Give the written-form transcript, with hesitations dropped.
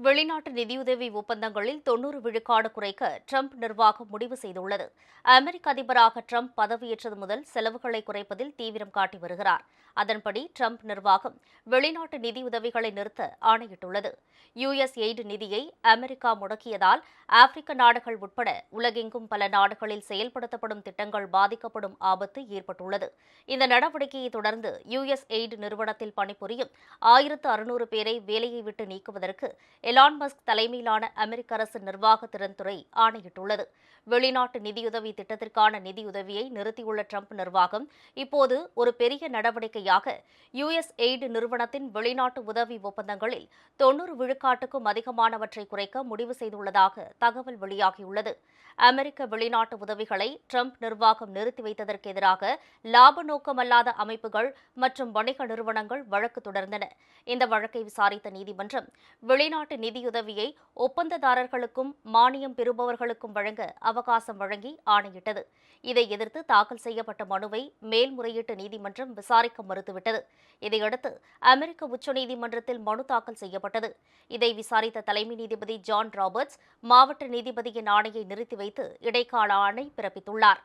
வெளிநாட்டு நிதியுதவி ஒப்பந்தங்களில் 90 விழுக்காடு குறைக்க ட்ரம்ப் நிர்வாகம் முடிவு செய்துள்ளது. அமெரிக்க அதிபராக ட்ரம்ப் பதவியேற்றது முதல் செலவுகளை குறைப்பதில் தீவிரம் காட்டி வருகிறார். அதன்படி ட்ரம்ப் நிர்வாகம் வெளிநாட்டு நிதியுதவிகளை நிறுத்த ஆணையிட்டுள்ளது. யுஎஸ் எய்டு நிதியை அமெரிக்கா முடக்கியதால் ஆப்பிரிக்க நாடுகள் உட்பட உலகெங்கும் பல நாடுகளில் செயல்படுத்தப்படும் திட்டங்கள் பாதிக்கப்படும் ஆபத்து ஏற்பட்டுள்ளது. இந்த நடவடிக்கையை தொடர்ந்து யுஎஸ் எய்டு நிறுவனத்தில் பணிபுரியும் 1600 பேரை வேலையை விட்டு நீக்குவதற்கு எலான் மஸ்க் தலைமையிலான அமெரிக்க அரசு நிர்வாக திறன் துறை ஆணையிட்டுள்ளது. வெளிநாட்டு நிதியுதவி திட்டத்திற்கான நிதியுதவியை நிறுத்தியுள்ள ட்ரம்ப் நிர்வாகம் இப்போது ஒரு பெரிய நடவடிக்கையாக யுஎஸ் எய்டு நிறுவனத்தின் வெளிநாட்டு உதவி ஒப்பந்தங்களில் 90 விழுக்காட்டுக்கும் அதிகமானவற்றை குறைக்க முடிவு செய்துள்ளதாக தகவல் வெளியாகியுள்ளது. அமெரிக்க வெளிநாட்டு உதவிகளை ட்ரம்ப் நிர்வாகம் நிறுத்தி வைத்ததற்கு எதிராக லாப நோக்கமல்லாத அமைப்புகள் மற்றும் வணிக நிறுவனங்கள் வழக்கு தொடர்ந்தன. இந்த வழக்கை விசாரித்த நீதிமன்றம் வெளிநாட்டு நிதியுதவியை ஒப்பந்ததாரர்களுக்கும் மானியம் பெறுபவர்களுக்கும் வழங்க அவகாசம் வழங்கி ஆணையிட்டது. இதை எதிர்த்து தாக்கல் செய்யப்பட்ட மனுவை மேல்முறையீட்டு நீதிமன்றம் விசாரிக்க மறுத்துவிட்டது. இதையடுத்து அமெரிக்க உச்சநீதிமன்றத்தில் மனு தாக்கல் செய்யப்பட்டது. இதை விசாரித்த தலைமை நீதிபதி ஜான் ராபர்ட்ஸ் மாவட்ட நீதிபதியின் ஆணையை நிறுத்தி வைத்து இடைக்கால ஆணை பிறப்பித்துள்ளார்.